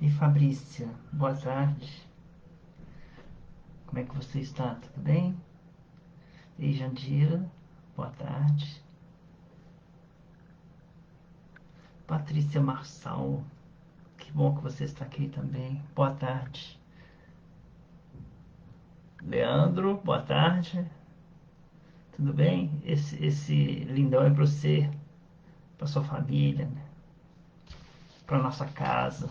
E Fabrícia, boa tarde. Como é que você está? Tudo bem? E Jandira, boa tarde. Patrícia Marçal, que bom que você está aqui também. Boa tarde. Leandro, boa tarde. Tudo bem? Esse lindão é para você, para sua família, né? Para nossa casa.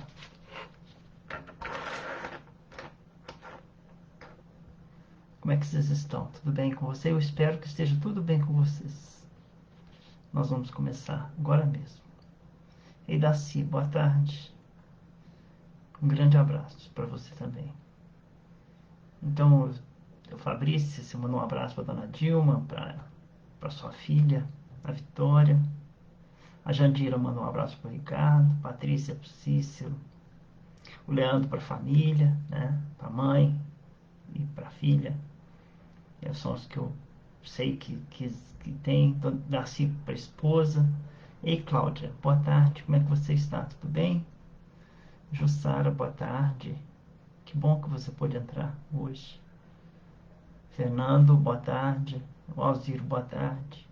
Como é que vocês estão? Tudo bem com você? Eu espero que esteja tudo bem com vocês. Nós vamos começar agora mesmo. E Daci, boa tarde. Um grande abraço para você também. Então, o Fabrício, você mandou um abraço para dona Dilma, para sua filha, a Vitória. A Jandira mandou um abraço para o Ricardo, Patrícia para o Cícero, o Leandro para a família, né? Para a mãe e para a filha. São os que eu sei que tem. Darcy para a esposa. Ei, Cláudia, boa tarde, como é que você está? Tudo bem? Jussara, boa tarde. Que bom que você pôde entrar hoje. Fernando, boa tarde. Alziro, boa tarde.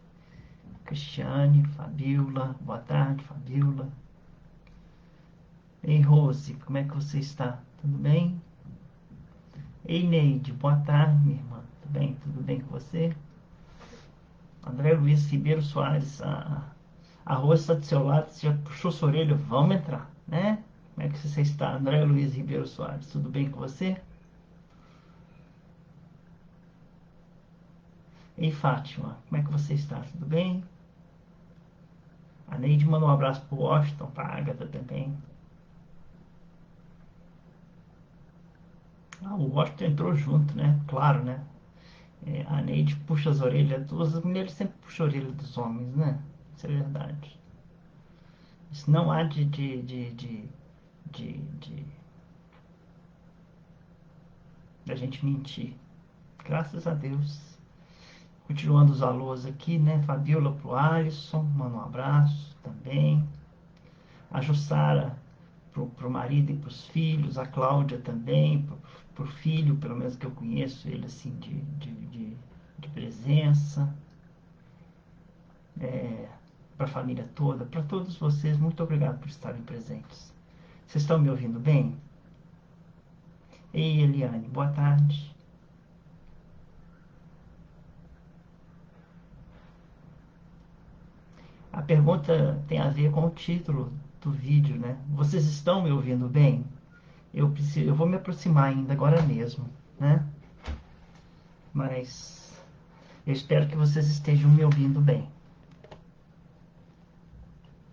Cristiane, Fabiola, boa tarde, Fabiola. Ei, Rose, como é que você está? Tudo bem? Ei, Neide, boa tarde, minha irmã. Tudo bem? Tudo bem com você? André Luiz Ribeiro Soares, a Rose está do seu lado, você já puxou sua orelha, vamos entrar, né? Como é que você está, André Luiz Ribeiro Soares? Tudo bem com você? Ei, Fátima, como é que você está? Tudo bem? A Neide manda um abraço pro Washington, pra Agatha também. O Washington entrou junto, né? Claro, né? A Neide puxa as orelhas, as mulheres sempre puxam a orelha dos homens, né? Isso é verdade. Isso não há de da gente mentir. Graças a Deus. Continuando os alôs aqui, né? Fabiola pro Alisson, manda um abraço também. A Jussara pro marido e pros filhos. A Cláudia também, pro filho, pelo menos que eu conheço ele assim de presença. Para a família toda, para todos vocês, muito obrigado por estarem presentes. Vocês estão me ouvindo bem? Ei, Eliane, boa tarde. A pergunta tem a ver com o título do vídeo, né? Vocês estão me ouvindo bem? Eu vou me aproximar ainda agora mesmo, né? Mas eu espero que vocês estejam me ouvindo bem.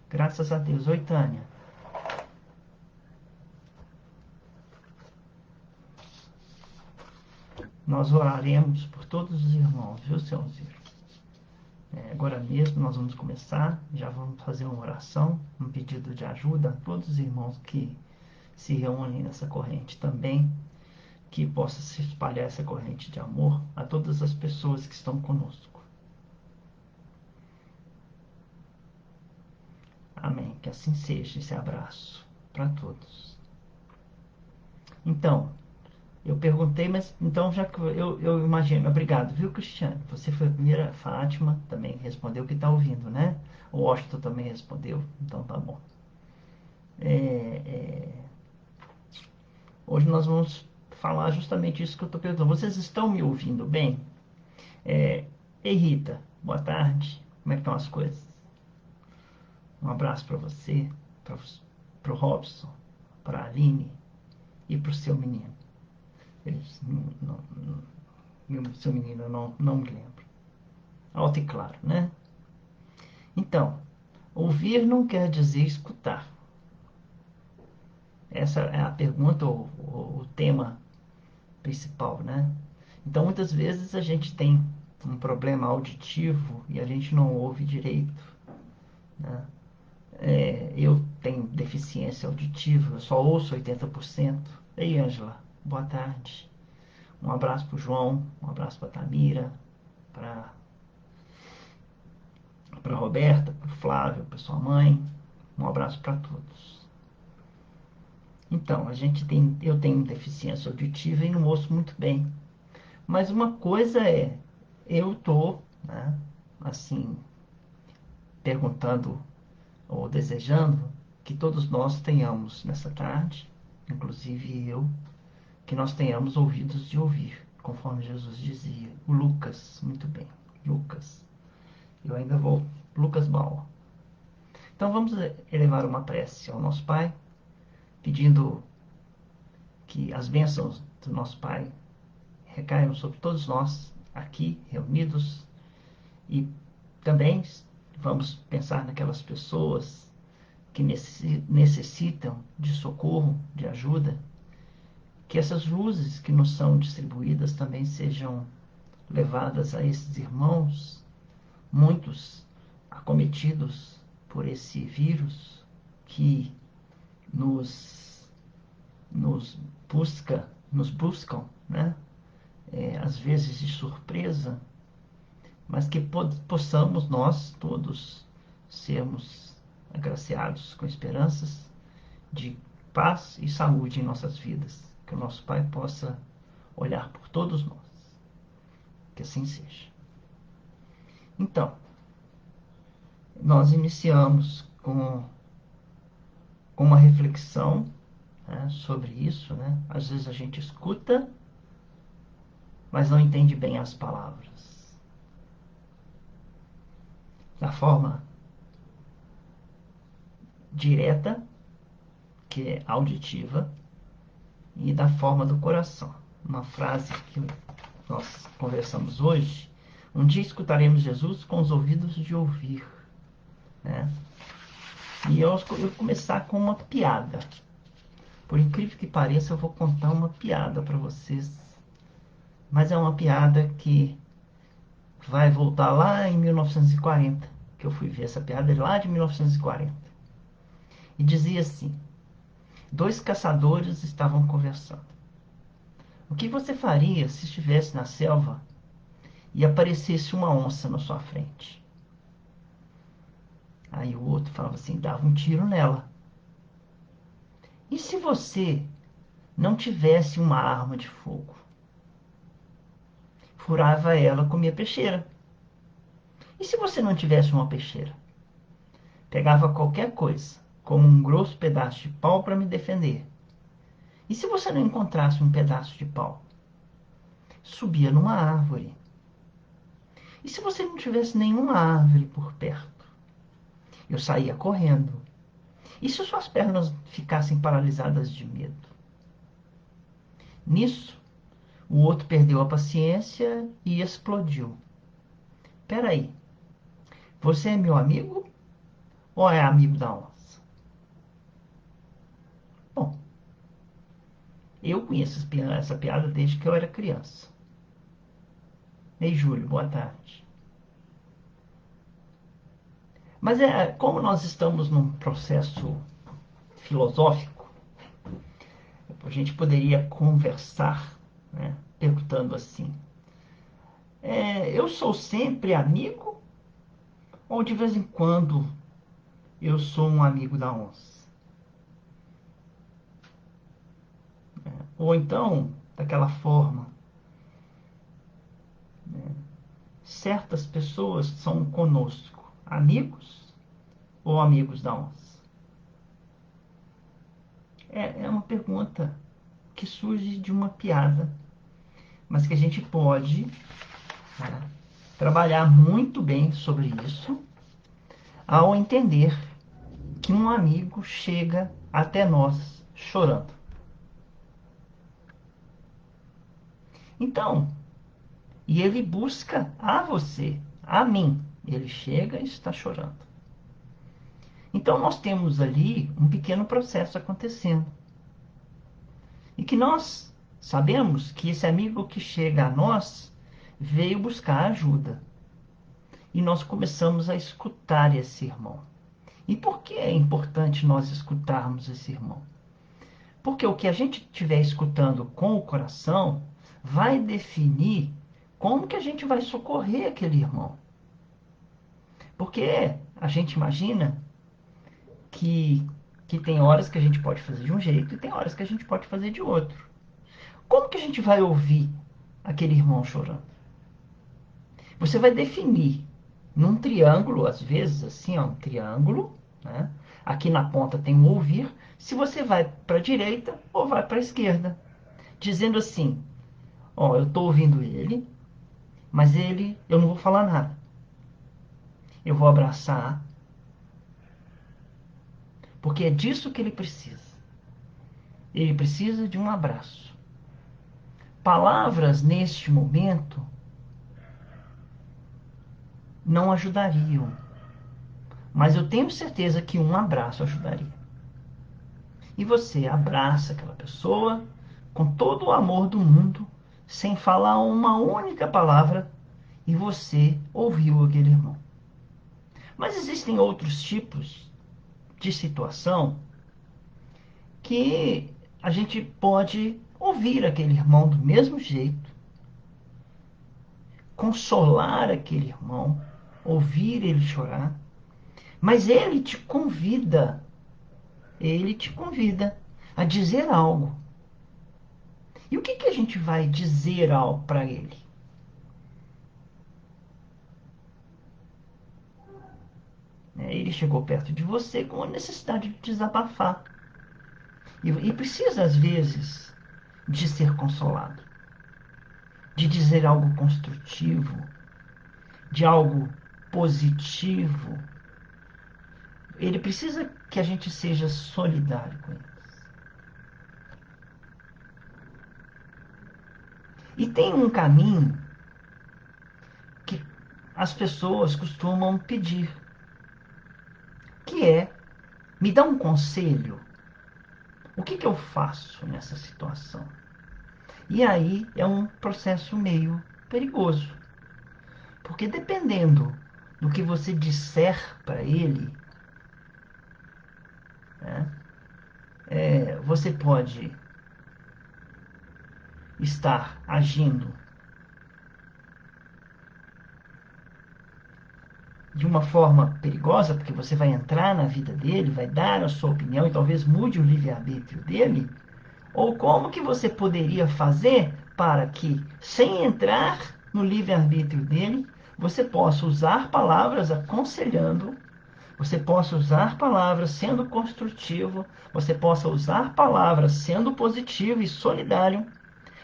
Graças a Deus. Oi, Tânia. Nós oraremos por todos os irmãos, viu, seu Alziro? Agora mesmo nós vamos começar, já vamos fazer uma oração, um pedido de ajuda a todos os irmãos que se reúnem nessa corrente também, que possa se espalhar essa corrente de amor a todas as pessoas que estão conosco. Amém. Que assim seja esse abraço para todos. Então, eu perguntei, mas então já que eu imagino, obrigado, viu, Cristiane? Você foi a primeira, Fátima também respondeu que está ouvindo, né? O Washington também respondeu, então tá bom. É, é, Hoje nós vamos falar justamente isso que eu estou perguntando. Vocês estão me ouvindo bem? Ei, Rita, boa tarde. Como é que estão as coisas? Um abraço para você, para o Robson, para a Aline e para o seu menino. Eles, seu menino, eu não me lembro. Alto e claro, né? Então, ouvir não quer dizer escutar. Essa é a pergunta, o tema principal, né? Então, muitas vezes a gente tem um problema auditivo e a gente não ouve direito, né? Eu tenho deficiência auditiva, eu só ouço 80%. Ei, Ângela, boa tarde. Um abraço para o João, um abraço para a Tamira, para a Roberta, para o Flávio, para sua mãe. Um abraço para todos. Então, eu tenho deficiência auditiva e não ouço muito bem. Mas uma coisa é, eu tô, né, assim, perguntando ou desejando que todos nós tenhamos nessa tarde, inclusive eu, que nós tenhamos ouvidos de ouvir, conforme Jesus dizia. O Lucas, muito bem, Lucas. Eu ainda vou, Lucas Bauer. Então vamos elevar uma prece ao nosso Pai, pedindo que as bênçãos do nosso Pai recaiam sobre todos nós aqui reunidos e também vamos pensar naquelas pessoas que necessitam de socorro, de ajuda, que essas luzes que nos são distribuídas também sejam levadas a esses irmãos, muitos acometidos por esse vírus que nos, nos nos buscam, né? Às vezes de surpresa, mas que possamos nós todos sermos agraciados com esperanças de paz e saúde em nossas vidas. Que o nosso Pai possa olhar por todos nós. Que assim seja. Então, nós iniciamos com uma reflexão, né, sobre isso. Né? Às vezes a gente escuta, mas não entende bem as palavras. Da forma direta, que é auditiva, e da forma do coração. Uma frase que nós conversamos hoje: um dia escutaremos Jesus com os ouvidos de ouvir. Né? E eu vou começar com uma piada. Por incrível que pareça, eu vou contar uma piada para vocês. Mas é uma piada que vai voltar lá em 1940, que eu fui ver essa piada lá de 1940. E dizia assim: dois caçadores estavam conversando. O que você faria se estivesse na selva e aparecesse uma onça na sua frente? Aí o outro falava assim: dava um tiro nela. E se você não tivesse uma arma de fogo? Furava ela com minha peixeira. E se você não tivesse uma peixeira? Pegava qualquer coisa, como um grosso pedaço de pau para me defender. E se você não encontrasse um pedaço de pau? Subia numa árvore. E se você não tivesse nenhuma árvore por perto? Eu saía correndo. E se suas pernas ficassem paralisadas de medo? Nisso, o outro perdeu a paciência e explodiu. Peraí, você é meu amigo ou é amigo da onça? Bom, eu conheço essa piada desde que eu era criança. Ei, Júlio, boa tarde. Mas como nós estamos num processo filosófico, a gente poderia conversar, né, perguntando assim: eu sou sempre amigo ou de vez em quando eu sou um amigo da onça? Ou então, daquela forma, né, certas pessoas são conosco amigos ou amigos da onça? É uma pergunta que surge de uma piada, mas que a gente pode, né, trabalhar muito bem sobre isso ao entender que um amigo chega até nós chorando. Então, e ele busca a você, a mim. Ele chega e está chorando. Então nós temos ali um pequeno processo acontecendo. E que nós sabemos que esse amigo que chega a nós veio buscar ajuda. E nós começamos a escutar esse irmão. E por que é importante nós escutarmos esse irmão? Porque o que a gente estiver escutando com o coração vai definir como que a gente vai socorrer aquele irmão. Porque a gente imagina que que tem horas que a gente pode fazer de um jeito e tem horas que a gente pode fazer de outro. Como que a gente vai ouvir aquele irmão chorando? Você vai definir num triângulo, às vezes assim, ó, um triângulo, né? Aqui na ponta tem um ouvir, se você vai para a direita ou vai para a esquerda, dizendo assim, ó, eu estou ouvindo ele, mas eu não vou falar nada. Eu vou abraçar, porque é disso que ele precisa. Ele precisa de um abraço. Palavras neste momento não ajudariam, mas eu tenho certeza que um abraço ajudaria. E você abraça aquela pessoa com todo o amor do mundo, sem falar uma única palavra, e você ouviu aquele irmão. Mas existem outros tipos de situação que a gente pode ouvir aquele irmão do mesmo jeito, consolar aquele irmão, ouvir ele chorar, mas ele te convida a dizer algo. E o que, que a gente vai dizer para ele? Ele chegou perto de você com a necessidade de desabafar. E precisa, às vezes, de ser consolado, de dizer algo construtivo, de algo positivo. Ele precisa que a gente seja solidário com ele. E tem um caminho que as pessoas costumam pedir, que é, me dá um conselho. O que, que eu faço nessa situação? E aí é um processo meio perigoso. Porque dependendo do que você disser para ele, né, você pode estar agindo de uma forma perigosa, porque você vai entrar na vida dele, vai dar a sua opinião e talvez mude o livre-arbítrio dele, ou como que você poderia fazer para que, sem entrar no livre-arbítrio dele, você possa usar palavras aconselhando, você possa usar palavras sendo construtivo, você possa usar palavras sendo positivo e solidário,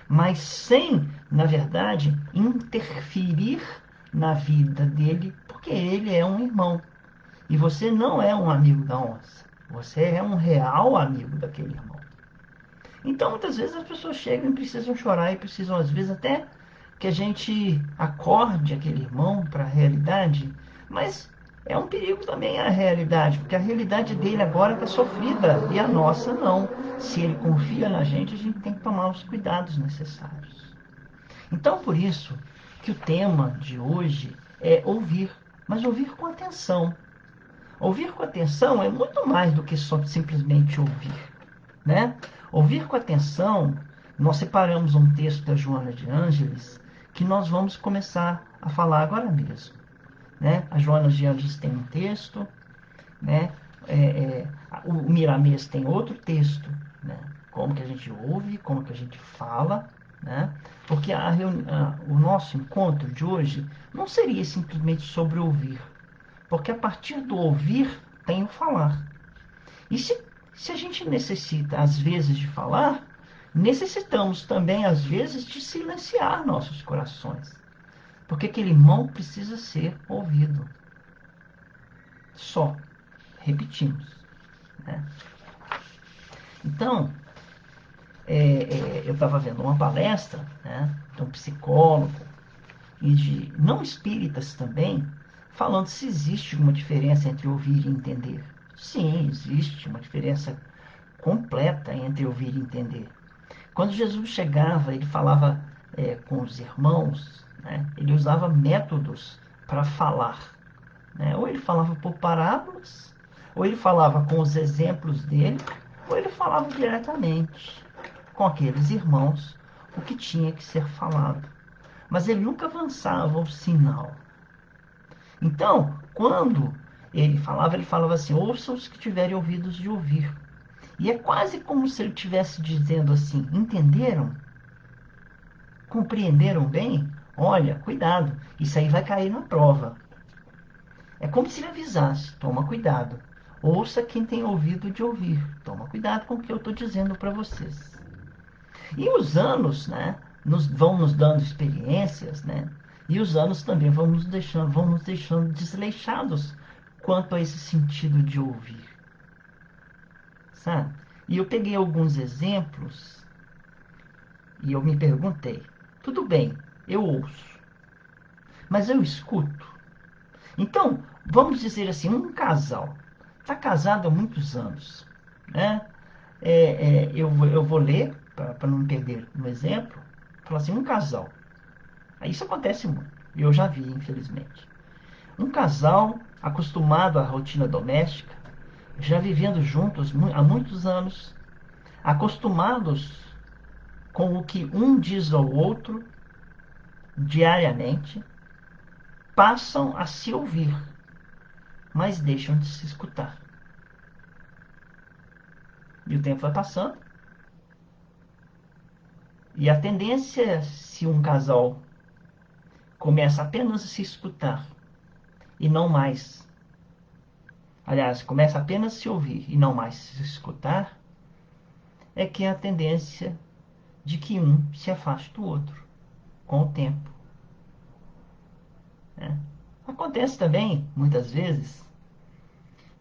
mas sem, na verdade, interferir na vida dele, porque ele é um irmão. E você não é um amigo da onça. Você é um real amigo daquele irmão. Então, muitas vezes as pessoas chegam e precisam chorar e precisam, às vezes, até que a gente acorde aquele irmão para a realidade, mas é um perigo também a realidade, porque a realidade dele agora está sofrida e a nossa não. Se ele confia na gente, a gente tem que tomar os cuidados necessários. Então, por isso que o tema de hoje é ouvir, mas ouvir com atenção. Ouvir com atenção é muito mais do que só simplesmente ouvir, né? Ouvir com atenção, nós separamos um texto da Joana de Ângeles que nós vamos começar a falar agora mesmo, né? A Joana de Ângeles tem um texto, né? O Miramês tem outro texto, né? Como que a gente ouve, como que a gente fala, né? Porque o nosso encontro de hoje não seria simplesmente sobre ouvir, porque a partir do ouvir tem o falar. E se a gente necessita, às vezes, de falar, necessitamos também, às vezes, de silenciar nossos corações. Porque aquele irmão precisa ser ouvido. Só. Repetimos. Né? Então, eu estava vendo uma palestra, né, de um psicólogo e de não espíritas também, falando se existe uma diferença entre ouvir e entender. Sim, existe uma diferença completa entre ouvir e entender. Quando Jesus chegava, ele falava com os irmãos, né, ele usava métodos para falar. Né? Ou ele falava por parábolas, ou ele falava com os exemplos dele, ou ele falava diretamente com aqueles irmãos o que tinha que ser falado. Mas ele nunca avançava o sinal. Então, quando Ele falava assim: ouça os que tiverem ouvidos de ouvir. E é quase como se ele estivesse dizendo assim: entenderam? Compreenderam bem? Olha, cuidado, isso aí vai cair na prova. É como se ele avisasse: toma cuidado. Ouça quem tem ouvido de ouvir. Toma cuidado com o que eu estou dizendo para vocês. E os anos, né, vão nos dando experiências, né? E os anos também vão nos deixando desleixados quanto a esse sentido de ouvir, sabe? E eu peguei alguns exemplos e eu me perguntei: tudo bem, eu ouço, mas eu escuto. Então, vamos dizer assim, um casal está casado há muitos anos, né? Eu vou ler, para não perder um exemplo, falar assim, um casal. Isso acontece muito, eu já vi, infelizmente. Um casal acostumado à rotina doméstica, já vivendo juntos há muitos anos, acostumados com o que um diz ao outro diariamente, passam a se ouvir, mas deixam de se escutar. E o tempo vai passando, e a tendência, se um casal começa apenas a se escutar e não mais, aliás, começa apenas a se ouvir e não mais se escutar, é que é a tendência de que um se afaste do outro com o tempo, né? Acontece também, muitas vezes,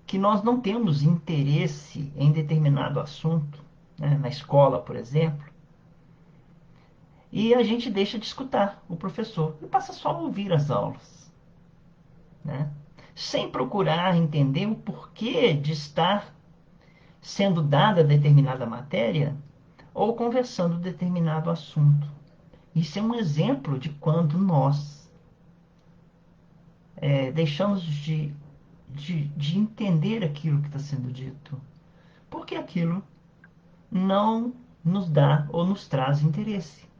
que nós não temos interesse em determinado assunto, né, na escola, por exemplo, e a gente deixa de escutar o professor e passa só a ouvir as aulas, né? Sem procurar entender o porquê de estar sendo dada determinada matéria ou conversando determinado assunto. Isso é um exemplo de quando nós deixamos de entender aquilo que está sendo dito, porque aquilo não nos dá ou nos traz interesse.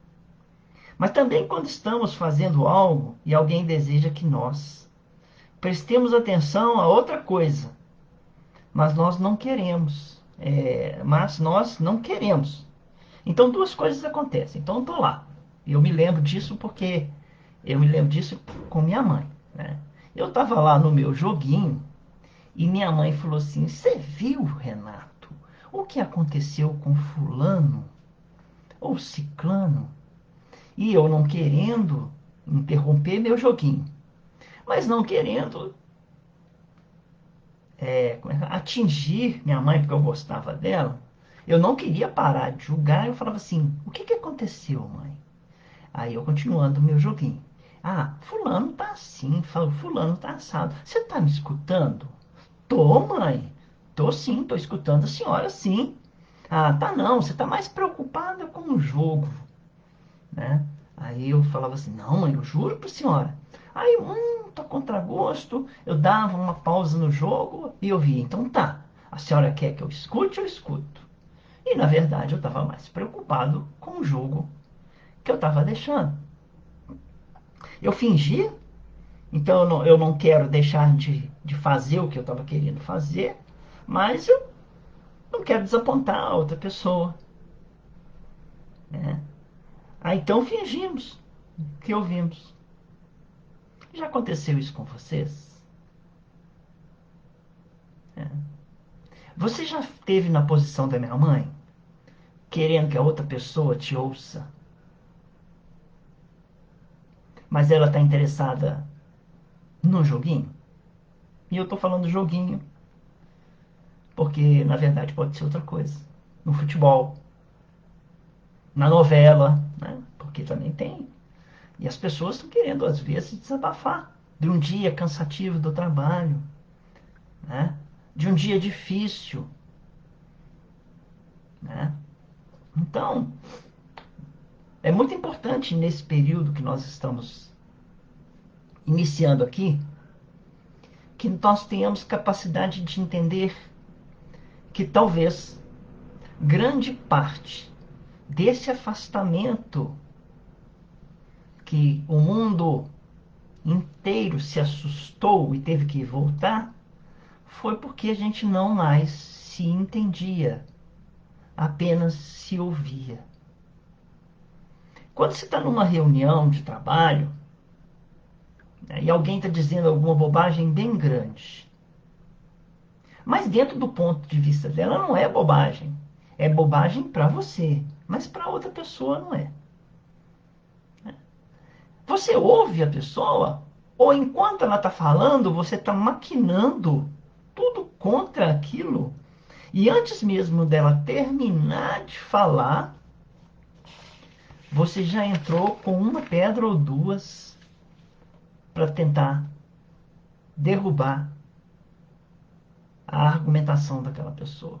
Mas também quando estamos fazendo algo e alguém deseja que nós prestemos atenção a outra coisa, mas nós não queremos. Mas nós não queremos. Então duas coisas acontecem. Então eu estou lá. Eu me lembro disso porque eu me lembro disso com minha mãe, né? Eu estava lá no meu joguinho e minha mãe falou assim: você viu, Renato, o que aconteceu com fulano ou ciclano? E eu não querendo interromper meu joguinho, mas não querendo atingir minha mãe, porque eu gostava dela. Eu não queria parar de julgar. Eu falava assim: o que aconteceu, mãe? Aí eu continuando o meu joguinho. Ah, fulano tá assim, fulano tá assado. Você tá me escutando? Tô, mãe. Tô sim, tô escutando a senhora sim. Ah, tá não, você tá mais preocupada com o jogo, né? Aí eu falava assim: não, mãe, eu juro pra senhora. Aí, tô contra gosto, eu dava uma pausa no jogo e eu via: então tá, a senhora quer que eu escute, eu escuto. E na verdade eu estava mais preocupado com o jogo que eu estava deixando. Eu fingi, então eu não quero deixar de fazer o que eu estava querendo fazer, mas eu não quero desapontar a outra pessoa, né? Aí então fingimos que ouvimos. Já aconteceu isso com vocês? É. Você já esteve na posição da minha mãe, querendo que a outra pessoa te ouça, mas ela está interessada no joguinho? E eu estou falando joguinho porque na verdade pode ser outra coisa. No futebol, na novela, né? Porque também tem. E as pessoas estão querendo, às vezes, desabafar de um dia cansativo do trabalho, né? De um dia difícil, né? Então, é muito importante nesse período que nós estamos iniciando aqui, que nós tenhamos capacidade de entender que talvez grande parte desse afastamento que o mundo inteiro se assustou e teve que voltar, foi porque a gente não mais se entendia, apenas se ouvia. Quando você está numa reunião de trabalho, né, e alguém está dizendo alguma bobagem bem grande, mas dentro do ponto de vista dela não é bobagem. É bobagem para você, mas para outra pessoa não é. Você ouve a pessoa, ou enquanto ela está falando, você está maquinando tudo contra aquilo. E antes mesmo dela terminar de falar, você já entrou com uma pedra ou duas para tentar derrubar a argumentação daquela pessoa.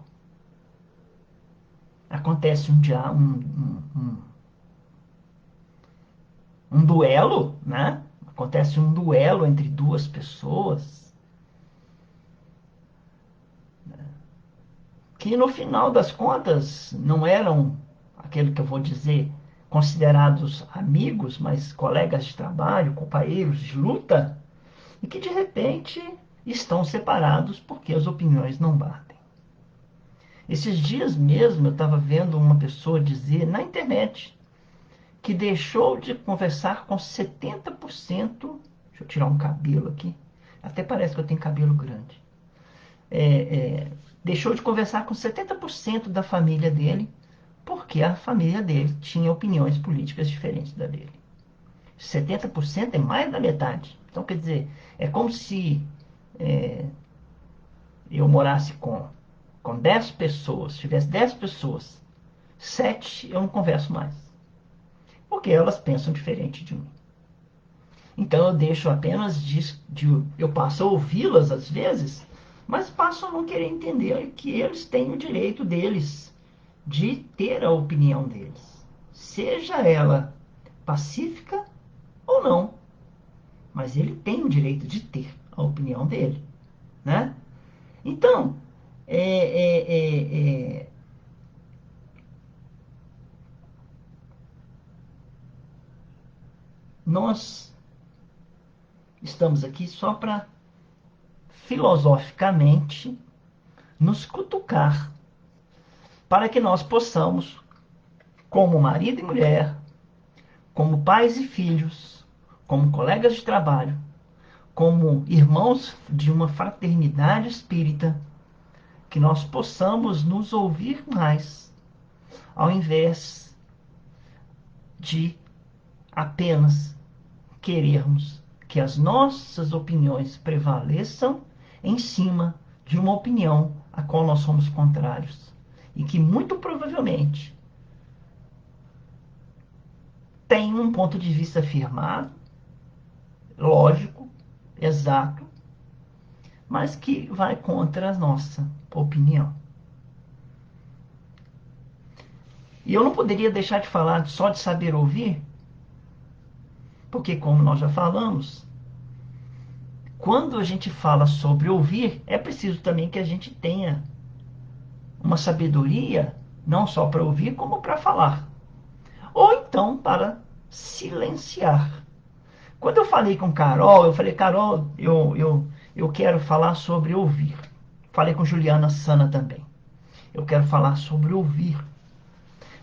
Acontece um duelo, né? Acontece um duelo entre duas pessoas que no final das contas não eram aquele que eu vou dizer considerados amigos, mas colegas de trabalho, companheiros de luta, e que de repente estão separados porque as opiniões não batem. Esses dias mesmo eu estava vendo uma pessoa dizer na internet que deixou de conversar com 70%. Deixa eu tirar um cabelo aqui. Até parece que eu tenho cabelo grande. Deixou de conversar com 70% da família dele, porque a família dele tinha opiniões políticas diferentes da dele. 70% é mais da metade. Então, quer dizer, é como se eu morasse com 10 pessoas, tivesse 10 pessoas, 7 eu não converso mais, porque elas pensam diferente de mim. Então eu deixo apenas eu passo a ouvi-las às vezes, mas passo a não querer entender que eles têm o direito deles de ter a opinião deles, seja ela pacífica ou não, mas ele tem o direito de ter a opinião dele, né? Então, nós estamos aqui só para filosoficamente nos cutucar para que nós possamos, como marido e mulher, como pais e filhos, como colegas de trabalho, como irmãos de uma fraternidade espírita, que nós possamos nos ouvir mais, ao invés de apenas querermos que as nossas opiniões prevaleçam em cima de uma opinião a qual nós somos contrários e que muito provavelmente tem um ponto de vista firmado, lógico, exato, mas que vai contra a nossa opinião. E eu não poderia deixar de falar só de saber ouvir, porque, como nós já falamos, quando a gente fala sobre ouvir, é preciso também que a gente tenha uma sabedoria, não só para ouvir, como para falar. Ou então para silenciar. Quando eu falei com Carol, eu falei, Carol, eu quero falar sobre ouvir. Falei com Juliana Sana também. Eu quero falar sobre ouvir.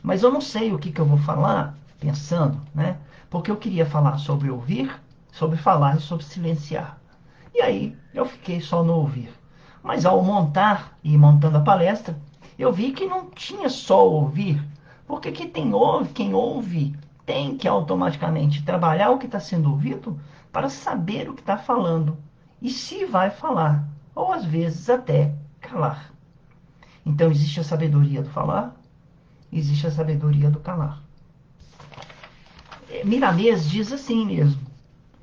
Mas eu não sei o que eu vou falar, pensando, né? Porque eu queria falar sobre ouvir, sobre falar e sobre silenciar. E aí eu fiquei só no ouvir. Mas ao montar e montando a palestra, eu vi que não tinha só ouvir, porque quem ouve tem que automaticamente trabalhar o que está sendo ouvido para saber o que está falando e se vai falar, ou às vezes até calar. Então existe a sabedoria do falar, existe a sabedoria do calar. Miramês diz assim mesmo,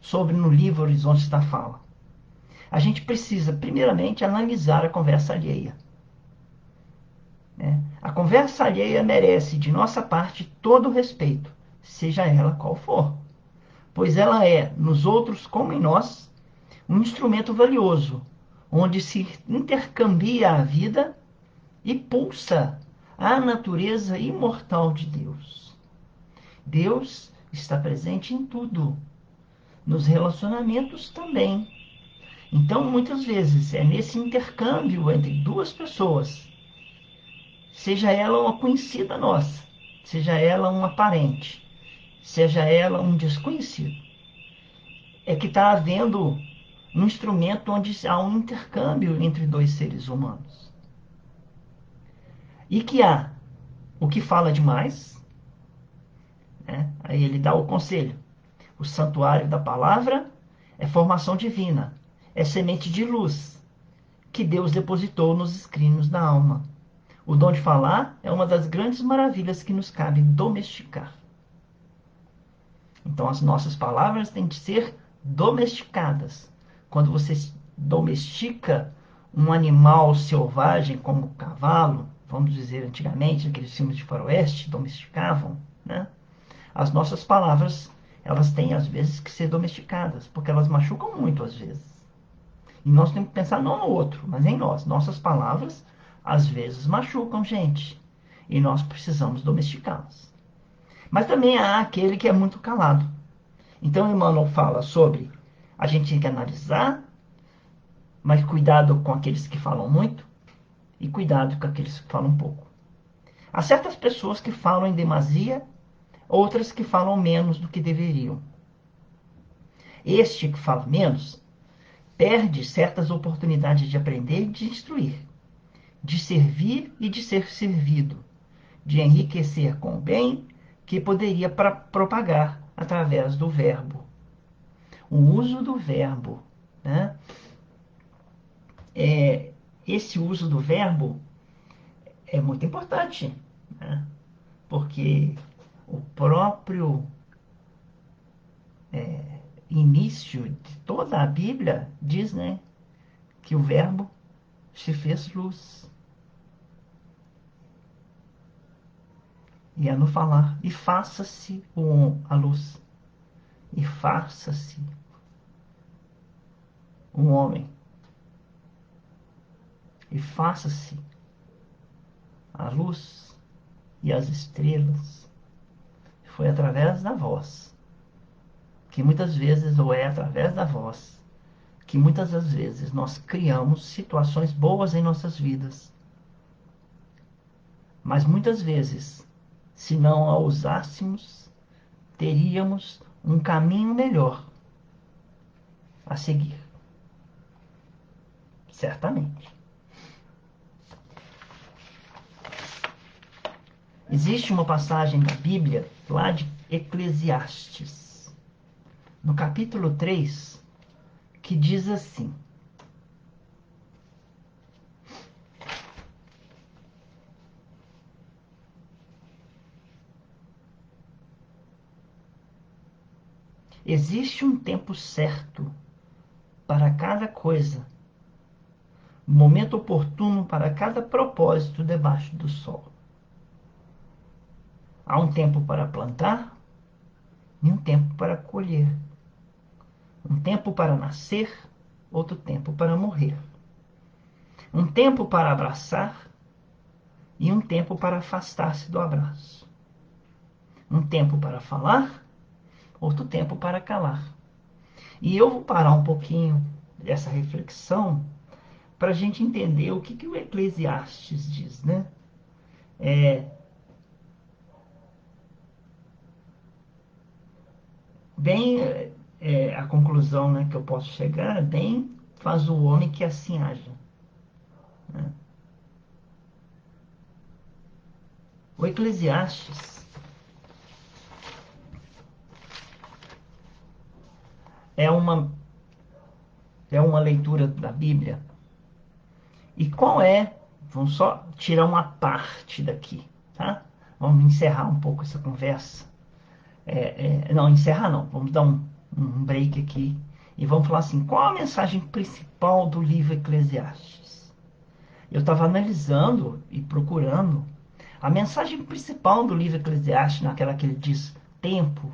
sobre no livro Horizontes da Fala. A gente precisa, primeiramente, analisar a conversa alheia. Né? A conversa alheia merece, de nossa parte, todo o respeito, seja ela qual for, pois ela é, nos outros como em nós, um instrumento valioso, onde se intercambia a vida e pulsa a natureza imortal de Deus. Deus está presente em tudo, nos relacionamentos também. Então, muitas vezes, é nesse intercâmbio entre duas pessoas, seja ela uma conhecida nossa, seja ela uma parente, seja ela um desconhecido, é que está havendo um instrumento onde há um intercâmbio entre dois seres humanos. E que há o que fala demais, né? Aí ele dá o conselho. O santuário da palavra é formação divina, é semente de luz que Deus depositou nos escrinos da alma. O dom de falar é uma das grandes maravilhas que nos cabe domesticar. Então, as nossas palavras têm de ser domesticadas. Quando você domestica um animal selvagem, como o cavalo, vamos dizer antigamente, aqueles filmes de faroeste domesticavam, né? As nossas palavras, elas têm às vezes que ser domesticadas, porque elas machucam muito às vezes. E nós temos que pensar não no outro, mas em nós. Nossas palavras, às vezes, machucam gente. E nós precisamos domesticá-las. Mas também há aquele que é muito calado. Então, Emmanuel fala sobre a gente tem que analisar, mas cuidado com aqueles que falam muito e cuidado com aqueles que falam pouco. Há certas pessoas que falam em demasia, outras que falam menos do que deveriam. Este que fala menos perde certas oportunidades de aprender e de instruir, de servir e de ser servido, de enriquecer com o bem que poderia propagar através do verbo. O uso do verbo, né? Esse uso do verbo é muito importante, né? Porque o próprio início de toda a Bíblia diz, né, que o verbo se fez luz. E é no falar, e faça-se a luz, e faça-se um homem, e faça-se a luz e as estrelas. Foi através da voz, que muitas vezes, ou é através da voz, que muitas das vezes nós criamos situações boas em nossas vidas. Mas muitas vezes, se não a usássemos, teríamos um caminho melhor a seguir. Certamente. Existe uma passagem da Bíblia, lá de Eclesiastes, no capítulo 3, que diz assim: existe um tempo certo para cada coisa, um momento oportuno para cada propósito debaixo do sol. Há um tempo para plantar e um tempo para colher. Um tempo para nascer, outro tempo para morrer. Um tempo para abraçar e um tempo para afastar-se do abraço. Um tempo para falar, outro tempo para calar. E eu vou parar um pouquinho dessa reflexão para a gente entender o que o Eclesiastes diz, né? Bem, a conclusão, né, que eu posso chegar, bem faz o homem que assim haja, né? O Eclesiastes é uma, é uma leitura da Bíblia. E qual é? Vamos só tirar uma parte daqui, tá? Vamos encerrar um pouco essa conversa. Não, encerrar não. Vamos dar um break aqui e vamos falar assim: qual a mensagem principal do livro Eclesiastes? Eu estava analisando e procurando a mensagem principal do livro Eclesiastes, naquela que ele diz tempo,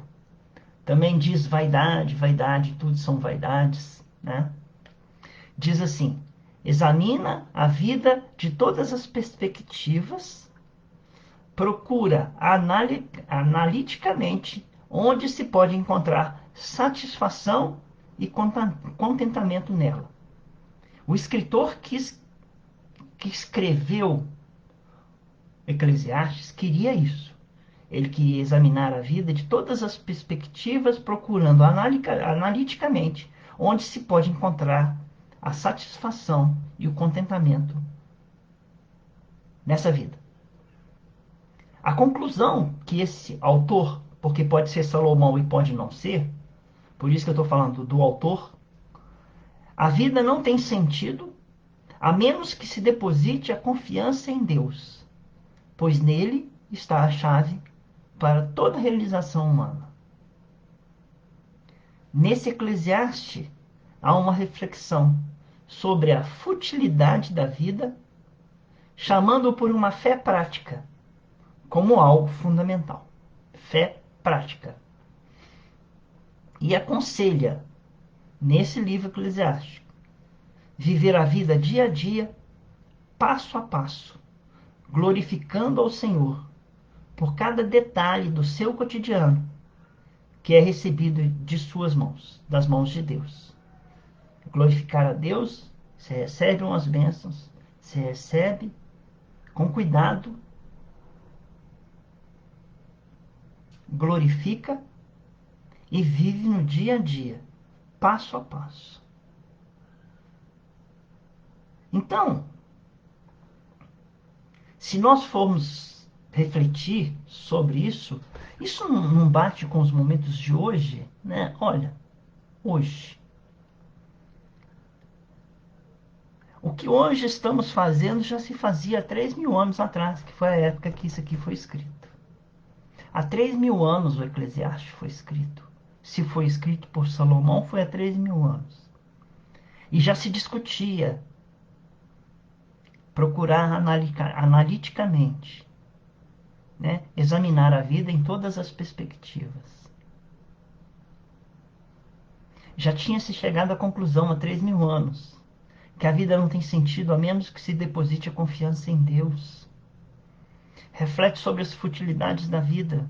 também diz vaidade, vaidade, tudo são vaidades, né? Diz assim: examina a vida de todas as perspectivas, procura analiticamente onde se pode encontrar satisfação e contentamento nela. O escritor que escreveu Eclesiastes queria isso. Ele queria examinar a vida de todas as perspectivas, procurando analiticamente onde se pode encontrar a satisfação e o contentamento nessa vida. A conclusão que esse autor, porque pode ser Salomão e pode não ser, por isso que eu estou falando do autor, a vida não tem sentido a menos que se deposite a confiança em Deus, pois nele está a chave para toda realização humana. Nesse Eclesiastes há uma reflexão sobre a futilidade da vida, chamando por uma fé prática como algo fundamental. Fé prática. E aconselha, nesse livro eclesiástico, viver a vida dia a dia, passo a passo, glorificando ao Senhor por cada detalhe do seu cotidiano que é recebido de suas mãos, das mãos de Deus. Glorificar a Deus, você recebe umas bênçãos, você recebe com cuidado, glorifica e vive no dia a dia, passo a passo. Então, se nós formos refletir sobre isso, isso não bate com os momentos de hoje, né? Olha, hoje. O que hoje estamos fazendo já se fazia há 3.000 anos atrás, que foi a época que isso aqui foi escrito. Há 3.000 anos o Eclesiastes foi escrito. Se foi escrito por Salomão, foi há 3.000 anos. E já se discutia procurar analiticamente, né? Examinar a vida em todas as perspectivas. Já tinha se chegado à conclusão há 3.000 anos que a vida não tem sentido a menos que se deposite a confiança em Deus. Reflete sobre as futilidades da vida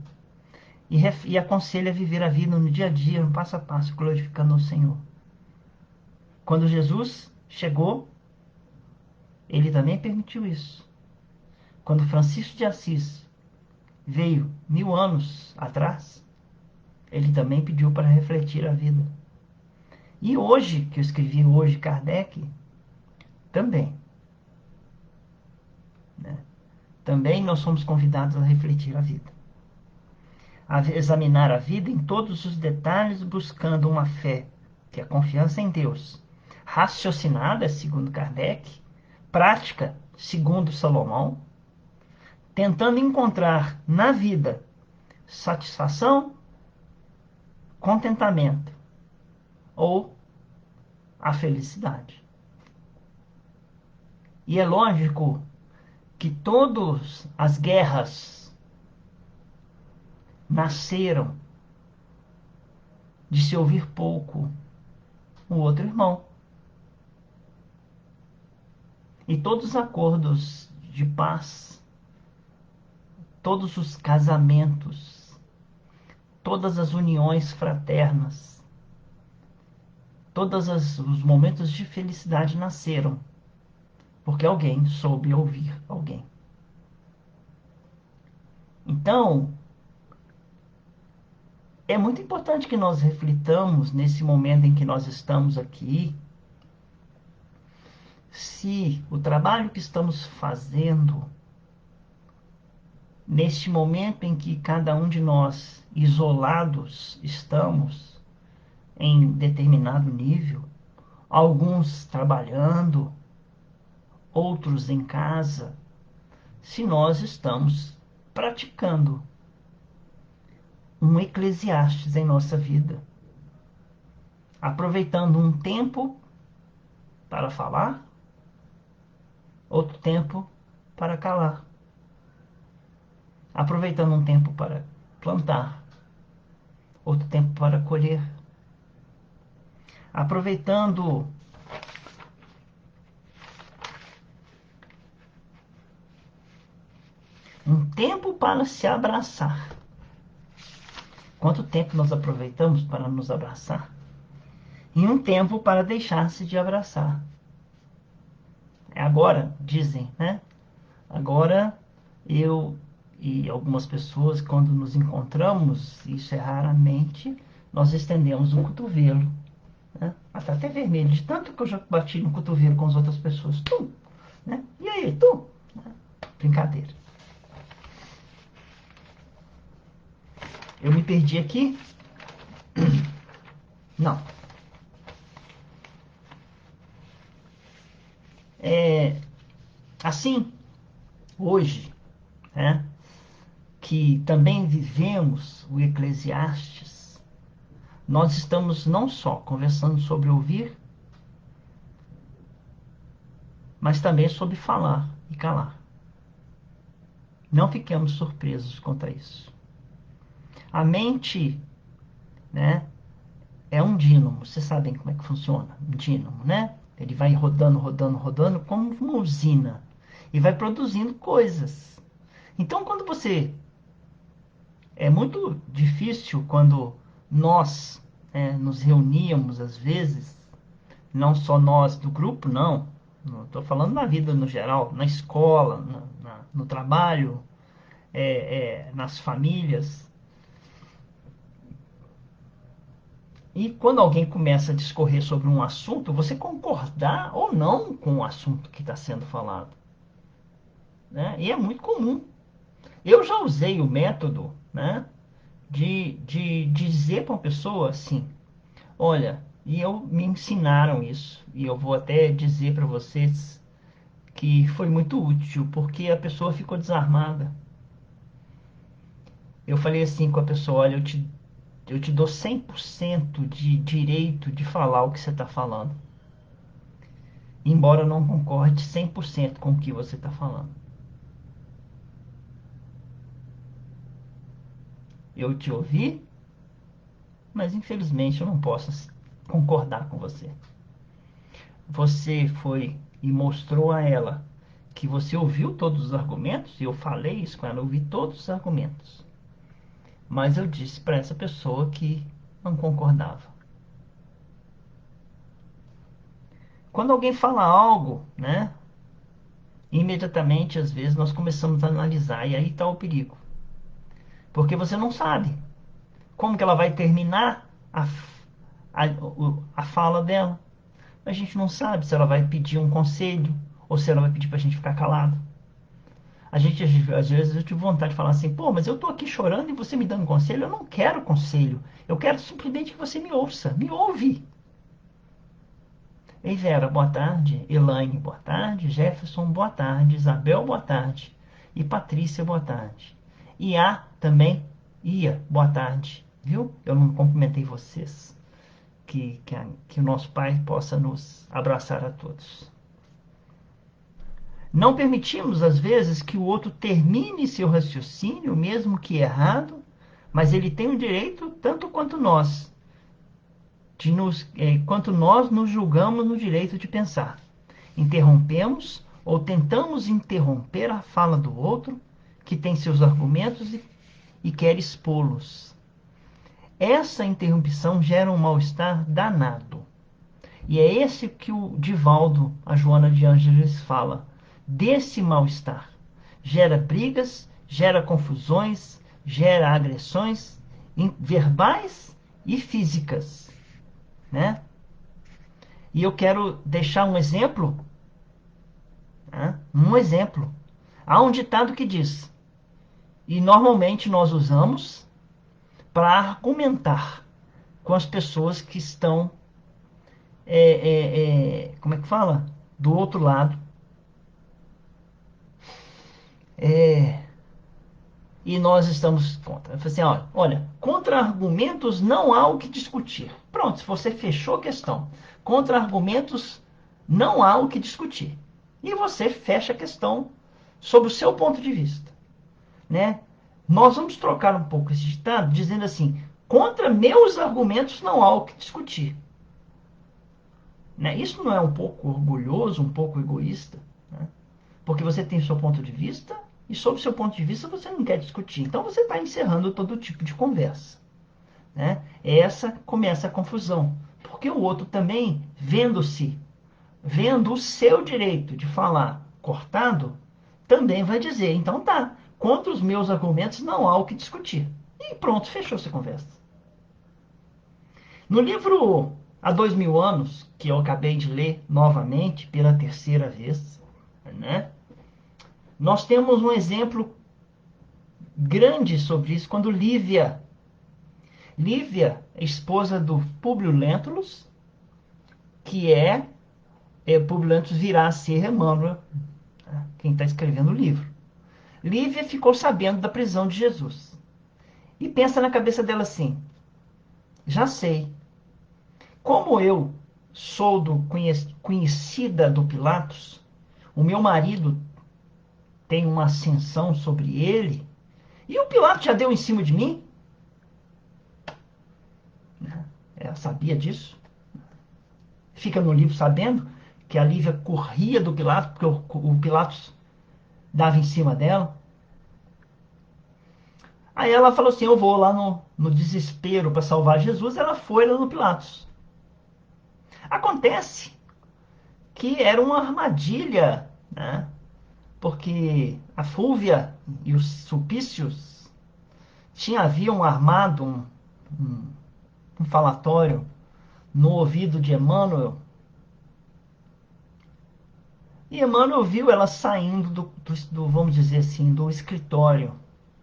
e aconselha a viver a vida no dia a dia, no passo a passo, glorificando ao Senhor. Quando Jesus chegou, ele também permitiu isso. Quando Francisco de Assis veio 1.000 anos atrás, ele também pediu para refletir a vida. E hoje, que eu escrevi hoje, Kardec, também. Né? Também nós somos convidados a refletir a vida. A examinar a vida em todos os detalhes, buscando uma fé, que é a confiança em Deus, raciocinada, segundo Kardec, prática, segundo Salomão, tentando encontrar na vida satisfação, contentamento ou a felicidade. E é lógico que todas as guerras nasceram de se ouvir pouco o outro irmão. E todos os acordos de paz, todos os casamentos, todas as uniões fraternas, todos os momentos de felicidade nasceram porque alguém soube ouvir alguém. Então, é muito importante que nós reflitamos nesse momento em que nós estamos aqui, se o trabalho que estamos fazendo, neste momento em que cada um de nós, isolados, estamos em determinado nível, alguns trabalhando, outros em casa, se nós estamos praticando um Eclesiastes em nossa vida, aproveitando um tempo para falar, outro tempo para calar, aproveitando um tempo para plantar, outro tempo para colher, aproveitando um tempo para se abraçar. Quanto tempo nós aproveitamos para nos abraçar? E um tempo para deixar-se de abraçar. Agora, dizem, né? Agora, eu e algumas pessoas, quando nos encontramos, isso é raramente, nós estendemos um cotovelo, né? Está até vermelho, de tanto que eu já bati no cotovelo com as outras pessoas. Tum, né? E aí, tu? Brincadeira. Eu me perdi aqui? Não. Assim, hoje, né, que também vivemos o Eclesiastes, nós estamos não só conversando sobre ouvir, mas também sobre falar e calar. Não fiquemos surpresos quanto a isso. A mente, né, é um dínamo. Vocês sabem como é que funciona um dínamo, né? Ele vai rodando, rodando, rodando como uma usina e vai produzindo coisas. Então, quando você... É muito difícil quando nós nos reuníamos, às vezes, não só nós do grupo, não. Estou falando na vida no geral, na escola, no trabalho, nas famílias. E quando alguém começa a discorrer sobre um assunto, você concordar ou não com o assunto que está sendo falado. Né? E é muito comum. Eu já usei o método, né, de dizer para uma pessoa assim, olha, e me ensinaram isso, e eu vou até dizer para vocês que foi muito útil, porque a pessoa ficou desarmada. Eu falei assim com a pessoa, olha, eu te dou 100% de direito de falar o que você está falando, embora eu não concorde 100% com o que você está falando. Eu te ouvi, mas infelizmente eu não posso concordar com você. Você foi e mostrou a ela que você ouviu todos os argumentos, e eu falei isso com ela, eu ouvi todos os argumentos. Mas eu disse para essa pessoa que não concordava. Quando alguém fala algo, né, imediatamente, às vezes, nós começamos a analisar, e aí está o perigo. Porque você não sabe como que ela vai terminar a, a fala dela. A gente não sabe se ela vai pedir um conselho ou se ela vai pedir para a gente ficar calado. A gente, às vezes, eu tive vontade de falar assim, pô, mas eu tô aqui chorando e você me dando conselho. Eu não quero conselho. Eu quero simplesmente que você me ouça. Me ouve. Ei, Vera, boa tarde. Elaine, boa tarde. Jefferson, boa tarde. Isabel, boa tarde. E Patrícia, boa tarde. E a também, Ia, boa tarde. Viu? Eu não cumprimentei vocês. Que o nosso Pai possa nos abraçar a todos. Não permitimos, às vezes, que o outro termine seu raciocínio, mesmo que errado, mas ele tem o direito, tanto quanto nós, quanto nós nos julgamos no direito de pensar. Interrompemos ou tentamos interromper a fala do outro, que tem seus argumentos e quer expô-los. Essa interrupção gera um mal-estar danado. E é esse que o Divaldo, a Joana de Ângeles, fala. Desse mal-estar. Gera brigas, gera confusões, gera agressões verbais e físicas. Né? E eu quero deixar um exemplo. Né? Um exemplo. Há um ditado que diz, e normalmente nós usamos para argumentar com as pessoas que estão, como é que fala? Do outro lado. E nós estamos contra. Eu falei assim, olha, contra argumentos não há o que discutir. Pronto, se você fechou a questão. Contra argumentos não há o que discutir. E você fecha a questão sob o seu ponto de vista. Né? Nós vamos trocar um pouco esse ditado dizendo assim, contra meus argumentos não há o que discutir. Né? Isso não é um pouco orgulhoso, um pouco egoísta? Né? Porque você tem o seu ponto de vista e, sob o seu ponto de vista, você não quer discutir. Então, você está encerrando todo tipo de conversa. Né? Essa começa a confusão. Porque o outro também, vendo-se vendo o seu direito de falar cortado, também vai dizer, então tá, contra os meus argumentos não há o que discutir. E pronto, fechou-se a conversa. No livro Há 2000 anos, que eu acabei de ler novamente pela terceira vez, né, nós temos um exemplo grande sobre isso quando Lívia, esposa do Públio Lentulus, que Públio Lentulus virá a ser Emmanuel, quem está escrevendo o livro. Lívia ficou sabendo da prisão de Jesus. E pensa na cabeça dela assim: já sei, como eu sou conhecida do Pilatos, o meu marido tem uma ascensão sobre ele, e o Pilatos já deu em cima de mim? Ela sabia disso. Fica no livro sabendo que a Lívia corria do Pilatos, porque o Pilatos dava em cima dela. Aí ela falou assim: eu vou lá no desespero para salvar Jesus. Ela foi lá no Pilatos. Acontece que era uma armadilha, né? Porque a Fúvia e os Sulpícios haviam armado um, um falatório no ouvido de Emmanuel. E Emmanuel viu ela saindo vamos dizer assim, do escritório,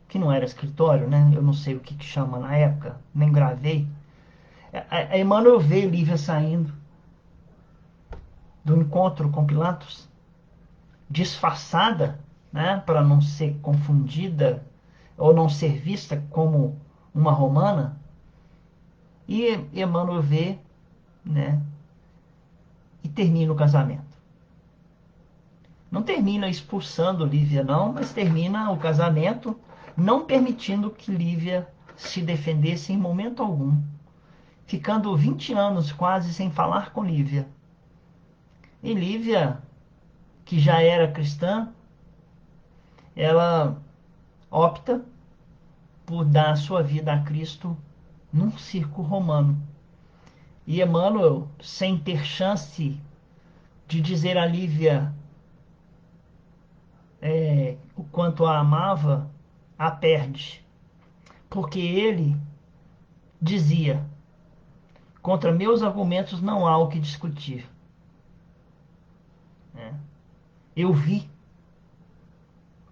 que não era escritório, né? Eu não sei o que chama na época, nem gravei. A Emmanuel vê Lívia saindo do encontro com Pilatos, disfarçada, né, para não ser confundida ou não ser vista como uma romana. E Emmanuel vê, né, e termina o casamento. Não termina expulsando Lívia, não, mas termina o casamento não permitindo que Lívia se defendesse em momento algum, ficando 20 anos quase sem falar com Lívia. E Lívia, que já era cristã, ela opta por dar a sua vida a Cristo num circo romano. E Emmanuel, sem ter chance de dizer a Lívia o quanto a amava, a perde. Porque ele dizia: contra meus argumentos não há o que discutir. Né? Eu vi,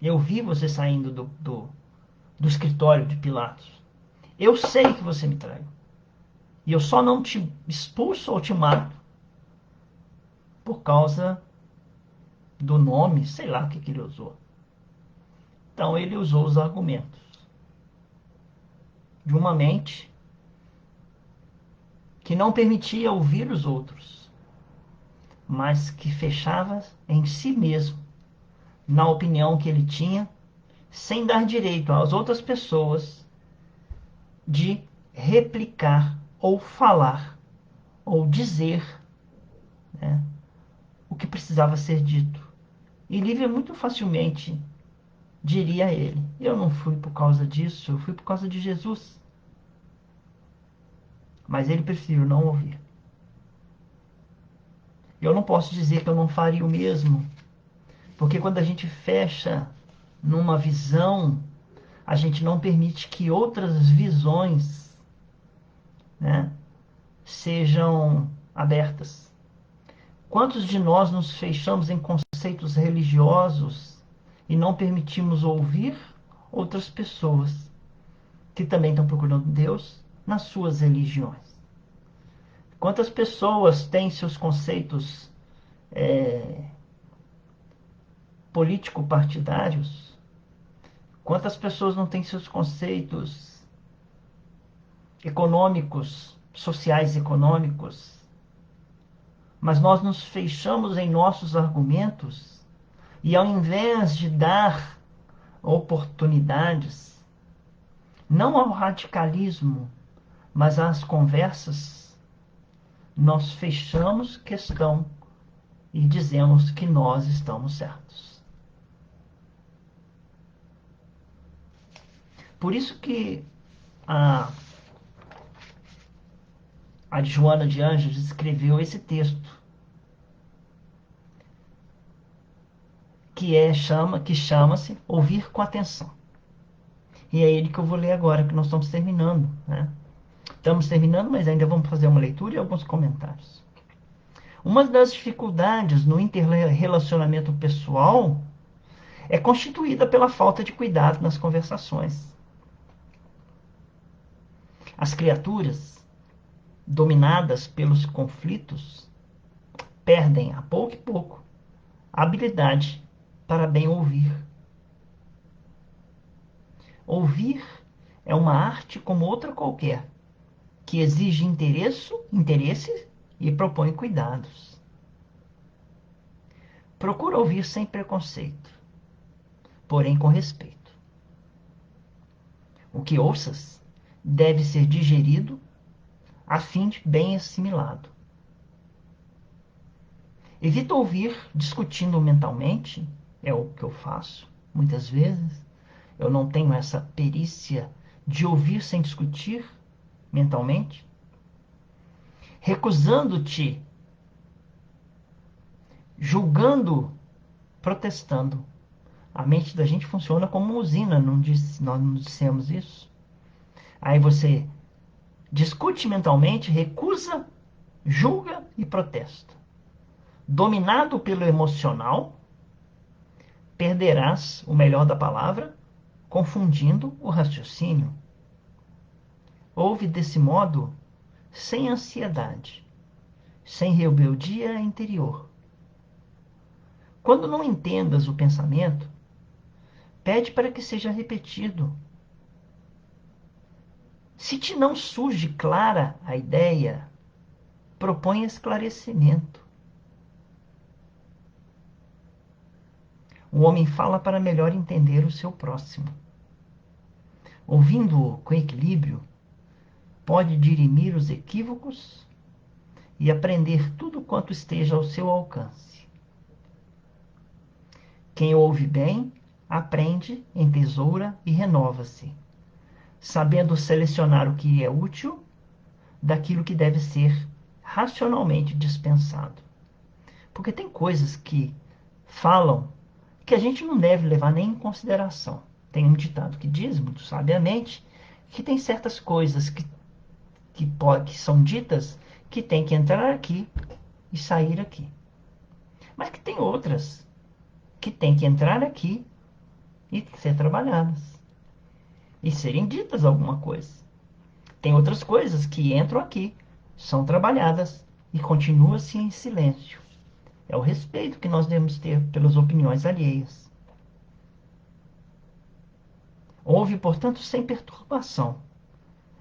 eu vi você saindo do escritório de Pilatos. Eu sei que você me traiu. E eu só não te expulso ou te mato por causa do nome, sei lá o que ele usou. Então ele usou os argumentos de uma mente que não permitia ouvir os outros, mas que fechava em si mesmo, na opinião que ele tinha, sem dar direito às outras pessoas de replicar ou falar ou dizer, né, o que precisava ser dito. E Lívia muito facilmente diria a ele: eu não fui por causa disso, eu fui por causa de Jesus. Mas ele preferiu não ouvir. Eu não posso dizer que eu não faria o mesmo, porque quando a gente fecha numa visão, a gente não permite que outras visões, né, sejam abertas. Quantos de nós nos fechamos em conceitos religiosos e não permitimos ouvir outras pessoas que também estão procurando Deus nas suas religiões? Quantas pessoas têm seus conceitos político-partidários? Quantas pessoas não têm seus conceitos econômicos, sociais econômicos? Mas nós nos fechamos em nossos argumentos e, ao invés de dar oportunidades, não ao radicalismo, mas às conversas, nós fechamos questão e dizemos que nós estamos certos. Por isso que a Joana de Ângeles escreveu esse texto, que chama-se Ouvir com Atenção. E é ele que eu vou ler agora, que nós estamos terminando, né? Estamos terminando, mas ainda vamos fazer uma leitura e alguns comentários. Uma das dificuldades no interrelacionamento pessoal é constituída pela falta de cuidado nas conversações. As criaturas, dominadas pelos conflitos, perdem, a pouco e pouco, a habilidade para bem ouvir. Ouvir é uma arte como outra qualquer, que exige interesse e propõe cuidados. Procura ouvir sem preconceito, porém com respeito. O que ouças deve ser digerido a fim de bem assimilado. Evita ouvir discutindo mentalmente, é o que eu faço muitas vezes. Eu não tenho essa perícia de ouvir sem discutir mentalmente. Recusando-te, julgando, protestando. A mente da gente funciona como uma usina, nós não dissemos isso? Aí você discute mentalmente, recusa, julga e protesta. Dominado pelo emocional, perderás o melhor da palavra, confundindo o raciocínio. Ouve desse modo sem ansiedade, sem rebeldia interior. Quando não entendas o pensamento, pede para que seja repetido. Se te não surge clara a ideia, propõe esclarecimento. O homem fala para melhor entender o seu próximo. Ouvindo-o com equilíbrio, pode dirimir os equívocos e aprender tudo quanto esteja ao seu alcance. Quem ouve bem, aprende, entesoura e renova-se, sabendo selecionar o que é útil daquilo que deve ser racionalmente dispensado. Porque tem coisas que falam que a gente não deve levar nem em consideração. Tem um ditado que diz, muito sabiamente, que tem certas coisas que são ditas que tem que entrar aqui e sair aqui. Mas que tem outras que tem que entrar aqui e ser trabalhadas. E serem ditas alguma coisa. Tem outras coisas que entram aqui, são trabalhadas e continua-se em silêncio. É o respeito que nós devemos ter pelas opiniões alheias. Ouve, portanto, sem perturbação,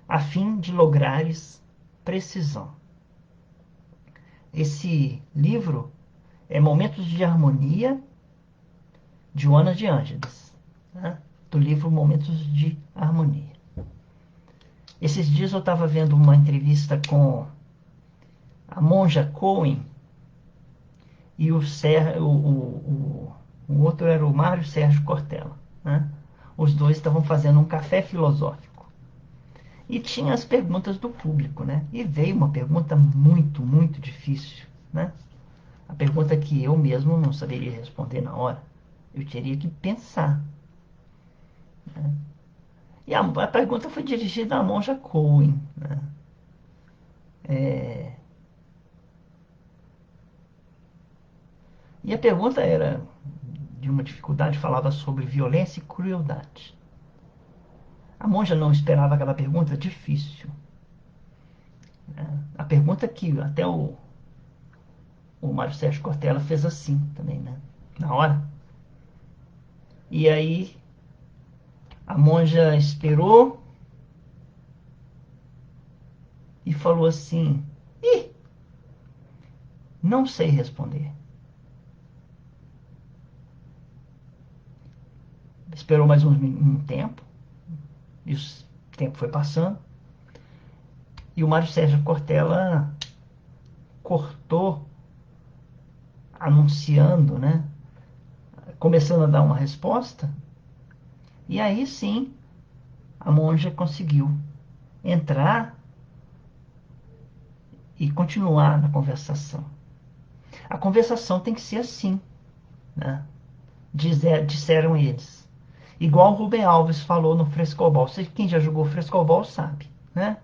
a fim de lograres precisão. Esse livro é Momentos de Harmonia, de Joana de Ângeles, né? Do livro Momentos de Harmonia. Esses dias eu estava vendo uma entrevista com a Monja Coen e o outro era o Mário Sérgio Cortella, né? Os dois estavam fazendo um café filosófico. E tinha as perguntas do público, né? E veio uma pergunta muito, muito difícil, né? A pergunta que eu mesmo não saberia responder na hora. Eu teria que pensar, né? E a pergunta foi dirigida à Monja Coen, né? E a pergunta era de uma dificuldade, falava sobre violência e crueldade. A monja não esperava aquela pergunta difícil, né? A pergunta que até o Mário Sérgio Cortella fez assim também, né? Na hora. E aí a monja esperou e falou assim: Ih, não sei responder. Esperou mais um tempo, e o tempo foi passando, e o Mário Sérgio Cortella cortou, anunciando, né? Começando a dar uma resposta, e aí sim a monja conseguiu entrar e continuar na conversação. A conversação tem que ser assim, né? disseram eles. Igual o Rubem Alves falou no frescobol. Quem já jogou frescobol sabe, né?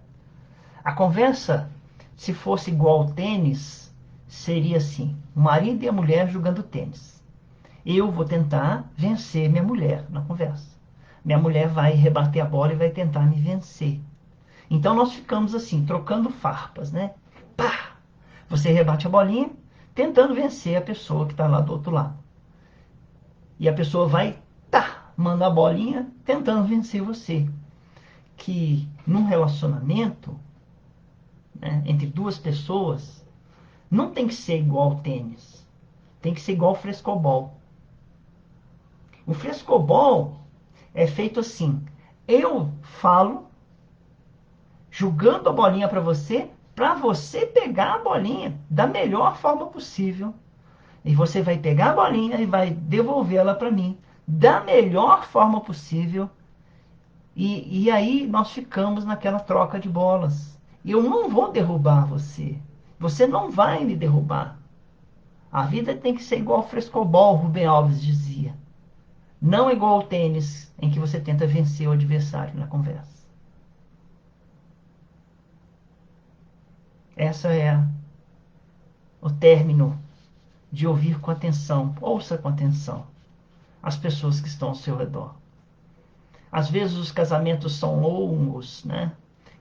A conversa, se fosse igual ao tênis, seria assim: o marido e a mulher jogando tênis. Eu vou tentar vencer minha mulher na conversa. Minha mulher vai rebater a bola e vai tentar me vencer. Então nós ficamos assim, trocando farpas, né? Pá! Você rebate a bolinha, tentando vencer a pessoa que está lá do outro lado. E a pessoa vai, tá, manda a bolinha, tentando vencer você. Que num relacionamento, né, entre duas pessoas, não tem que ser igual ao tênis. Tem que ser igual ao frescobol. O frescobol é feito assim. Eu falo, jogando a bolinha para você pegar a bolinha da melhor forma possível. E você vai pegar a bolinha e vai devolvê-la para mim da melhor forma possível. E aí nós ficamos naquela troca de bolas. Eu não vou derrubar você. Você não vai me derrubar. A vida tem que ser igual ao frescobol, Rubem Alves dizia. Não igual ao tênis, em que você tenta vencer o adversário na conversa. Essa é o término de ouvir com atenção. Ouça com atenção as pessoas que estão ao seu redor. Às vezes os casamentos são longos, né?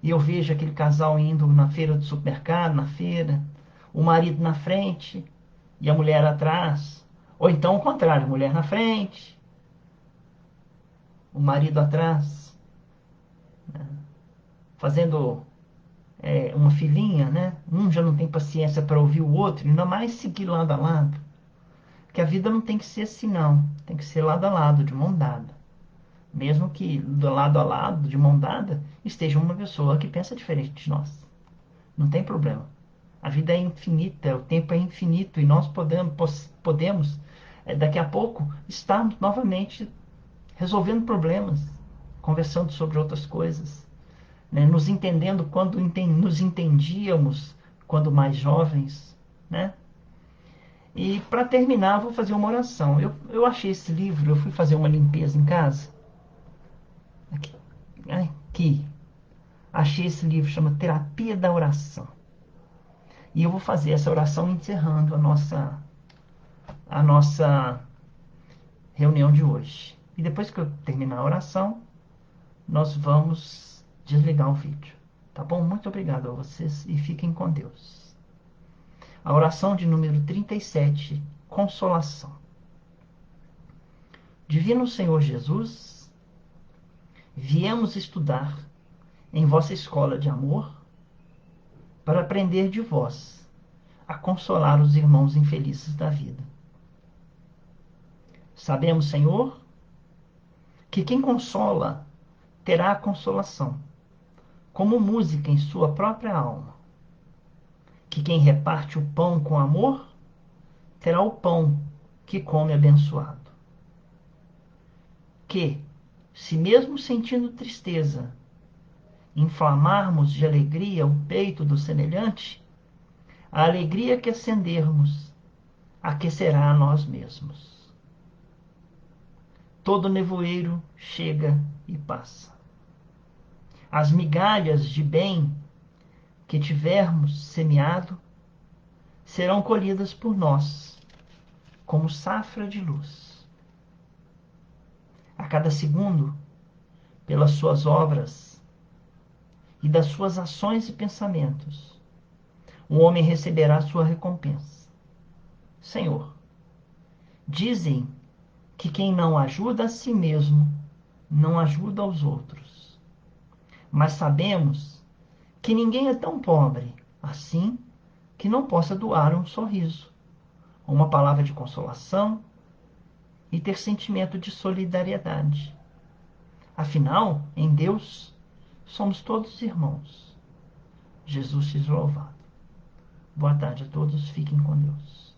E eu vejo aquele casal indo na feira do supermercado, na feira, o marido na frente e a mulher atrás. Ou então o contrário, a mulher na frente, o marido atrás, né? Fazendo uma filinha, né? Um já não tem paciência para ouvir o outro, ainda mais seguir lado a lado. Porque a vida não tem que ser assim, não. Tem que ser lado a lado, de mão dada. Mesmo que do lado a lado, de mão dada, esteja uma pessoa que pensa diferente de nós. Não tem problema. A vida é infinita, o tempo é infinito e nós podemos daqui a pouco, estar novamente resolvendo problemas, conversando sobre outras coisas, né? Nos entendendo quando nos entendíamos quando mais jovens, né? E para terminar, vou fazer uma oração. Eu achei esse livro, eu fui fazer uma limpeza em casa. Aqui. Achei esse livro, chama Terapia da Oração. E eu vou fazer essa oração encerrando a nossa reunião de hoje. E depois que eu terminar a oração, nós vamos desligar o vídeo. Tá bom? Muito obrigado a vocês e fiquem com Deus. A oração de número 37, Consolação. Divino Senhor Jesus, viemos estudar em vossa escola de amor para aprender de vós a consolar os irmãos infelizes da vida. Sabemos, Senhor, que quem consola terá a consolação, como música em sua própria alma. Que quem reparte o pão com amor terá o pão que come abençoado. Que, se mesmo sentindo tristeza, inflamarmos de alegria o peito do semelhante, a alegria que acendermos aquecerá a nós mesmos. Todo nevoeiro chega e passa. As migalhas de bem que tivermos semeado serão colhidas por nós, como safra de luz. A cada segundo, pelas suas obras e das suas ações e pensamentos, o homem receberá sua recompensa. Senhor, dizem que quem não ajuda a si mesmo, não ajuda aos outros. Mas sabemos que ninguém é tão pobre assim que não possa doar um sorriso, uma palavra de consolação e ter sentimento de solidariedade. Afinal, em Deus, somos todos irmãos. Jesus seja louvado. Boa tarde a todos, fiquem com Deus.